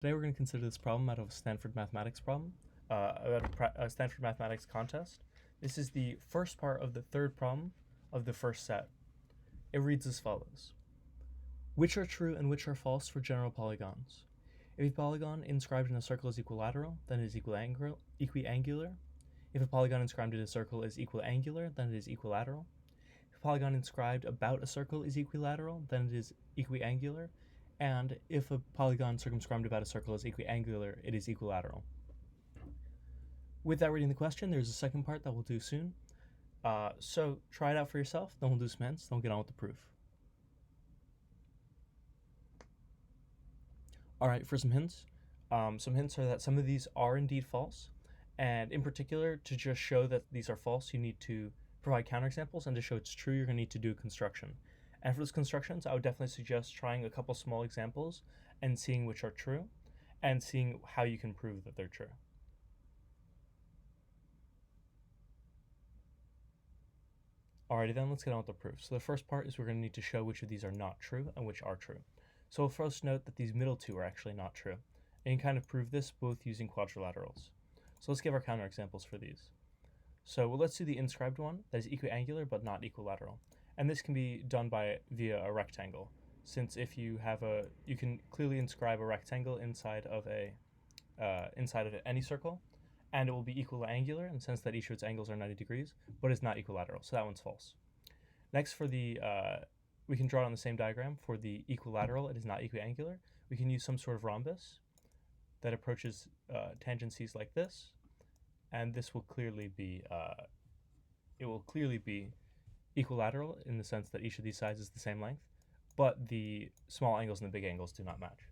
Today we're going to consider this problem out of a Stanford mathematics problem, a Stanford mathematics contest. This is the first part of the third problem of the first set. It reads as follows. Which are true and which are false for general polygons? If a polygon inscribed in a circle is equilateral, then it is equiangular. If a polygon inscribed in a circle is equiangular, then it is equilateral. If a polygon inscribed about a circle is equilateral, then it is equiangular. And if a polygon circumscribed about a circle is equiangular, it is equilateral. With that reading the question, there's a second part that we'll do soon. So try it out for yourself, then we'll do some hints, then we'll get on with the proof. Alright, for some hints are that some of these are indeed false, and in particular, to just show that these are false, you need to provide counterexamples, and to show it's true, you're going to need to do a construction. And for those constructions, I would definitely suggest trying a couple small examples and seeing which are true, and seeing how you can prove that they're true. Alrighty then, let's get on with the proof. So the first part is we're going to need to show which of these are not true and which are true. So we'll first note that these middle two are actually not true. And you can kind of prove this both using quadrilaterals. So let's give our counterexamples for these. So let's do the inscribed one, that is equiangular but not equilateral. And this can be done via a rectangle, since if you have you can clearly inscribe a rectangle inside of any circle, and it will be equiangular in the sense that each of its angles are 90 degrees, but it's not equilateral, so that one's false. Next, for the we can draw it on the same diagram. For the equilateral, it is not equiangular. We can use some sort of rhombus that approaches tangencies like this, and this will clearly be equilateral in the sense that each of these sides is the same length, but the small angles and the big angles do not match.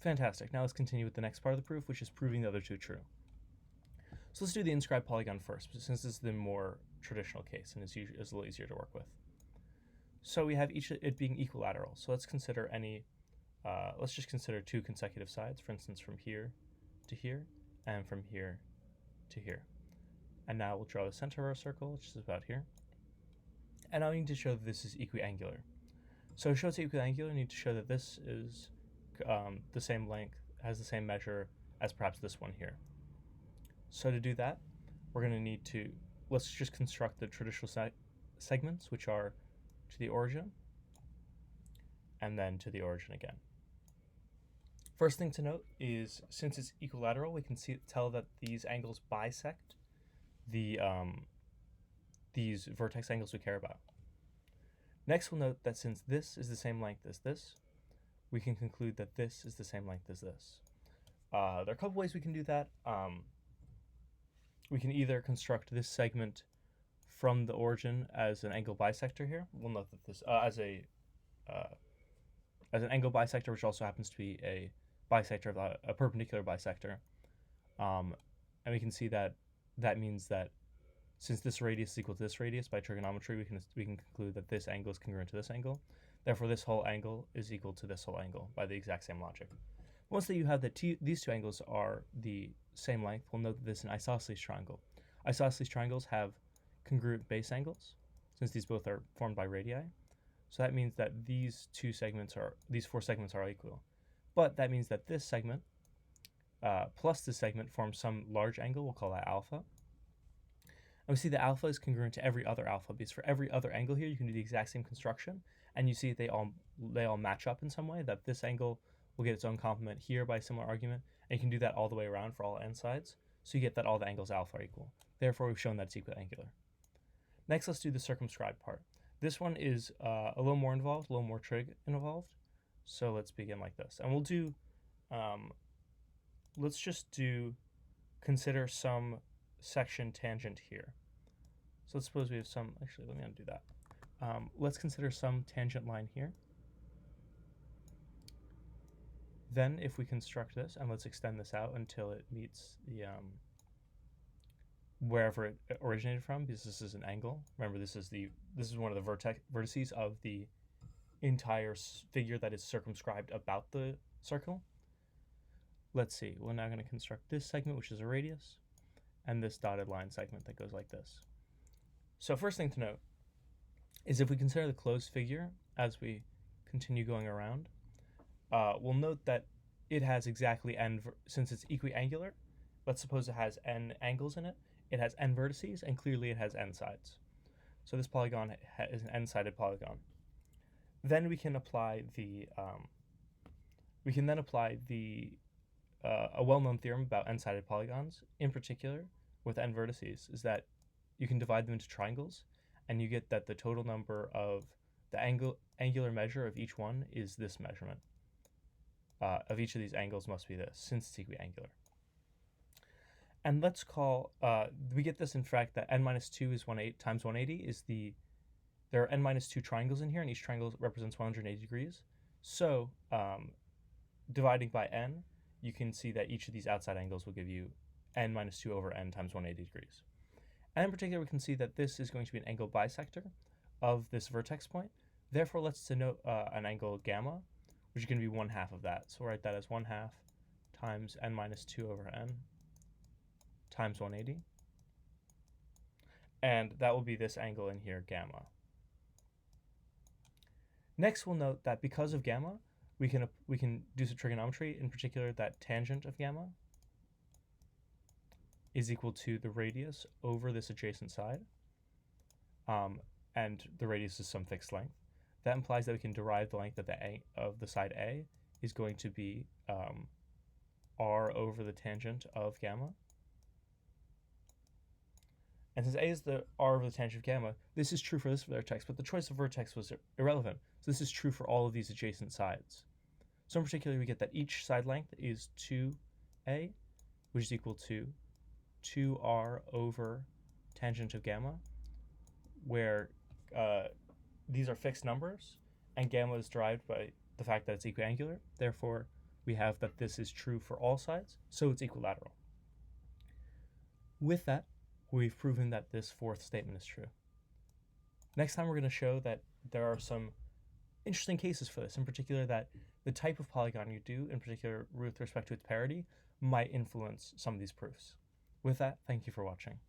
Fantastic. Now let's continue with the next part of the proof, which is proving the other two true. So let's do the inscribed polygon first, since this is the more traditional case and is a little easier to work with. So we have each it being equilateral. So let's consider let's just consider two consecutive sides, for instance, from here to here and from here to here. And now we'll draw the center of our circle, which is about here. And now we need to show that this is equiangular. So to show it's equiangular, we need to show that this is the same length, has the same measure as perhaps this one here. So to do that, we're going to need to, let's just construct the traditional segments, which are to the origin, and then to the origin again. First thing to note is, since it's equilateral, we can tell that these angles bisect these vertex angles we care about. Next, we'll note that since this is the same length as this, we can conclude that this is the same length as this. There are a couple ways we can do that. We can either construct this segment from the origin as an angle bisector here. We'll note that this as an angle bisector, which also happens to be a bisector of a perpendicular bisector, and we can see that means that since this radius is equal to this radius by trigonometry, we can conclude that this angle is congruent to this angle. Therefore, this whole angle is equal to this whole angle by the exact same logic. Once that you have that these two angles are the same length, we'll note that this is an isosceles triangle. Isosceles triangles have congruent base angles, since these both are formed by radii. So that means that these four segments are equal. But that means that this segment plus this segment forms some large angle, we'll call that alpha. And we see that alpha is congruent to every other alpha, because for every other angle here, you can do the exact same construction, and you see they all match up in some way, that this angle will get its own complement here by a similar argument, and you can do that all the way around for all n sides, so you get that all the angles alpha are equal. Therefore, we've shown that it's equiangular. Next, let's do the circumscribed part. This one is a little more involved, a little more trig involved, so let's begin like this. And we'll do, let's just consider some section tangent here. So let's suppose we have some, actually, let me undo that. Let's consider some tangent line here. Then if we construct this, and let's extend this out until it meets the wherever it originated from, because this is an angle. Remember, this is one of the vertices of the entire figure that is circumscribed about the circle. Let's see, we're now going to construct this segment, which is a radius, and this dotted line segment that goes like this. So first thing to note is if we consider the closed figure as we continue going around, we'll note that it has exactly n, since it's equiangular, let's suppose it has n angles in it, it has n vertices, and clearly it has n sides. So this polygon is an n-sided polygon. Then we can apply a well-known theorem about n-sided polygons, in particular with n vertices, is that you can divide them into triangles, and you get that the total number of the angular measure of each one is this measurement. Of each of these angles must be this, since it's equiangular. And let's call, we get this in fact that n minus 2 is 1/8 times 180 there are n minus 2 triangles in here, and each triangle represents 180 degrees. So dividing by n, you can see that each of these outside angles will give you n minus 2 over n times 180 degrees. And in particular, we can see that this is going to be an angle bisector of this vertex point. Therefore, let's denote an angle gamma, which is going to be 1/2 of that. So we'll write that as 1/2 times n minus 2 over n times 180. And that will be this angle in here, gamma. Next, we'll note that because of gamma, we can do some trigonometry, in particular that tangent of gamma is equal to the radius over this adjacent side, and the radius is some fixed length. That implies that we can derive the length of the side A is going to be r over the tangent of gamma. And since A is the r over the tangent of gamma, this is true for this vertex, but the choice of vertex was irrelevant. So this is true for all of these adjacent sides. So in particular, we get that each side length is 2a, which is equal to 2r over tangent of gamma, where these are fixed numbers, and gamma is derived by the fact that it's equiangular. Therefore, we have that this is true for all sides, so it's equilateral. With that, we've proven that this fourth statement is true. Next time, we're going to show that there are some interesting cases for this, in particular that the type of polygon you do, in particular with respect to its parity, might influence some of these proofs. With that, thank you for watching.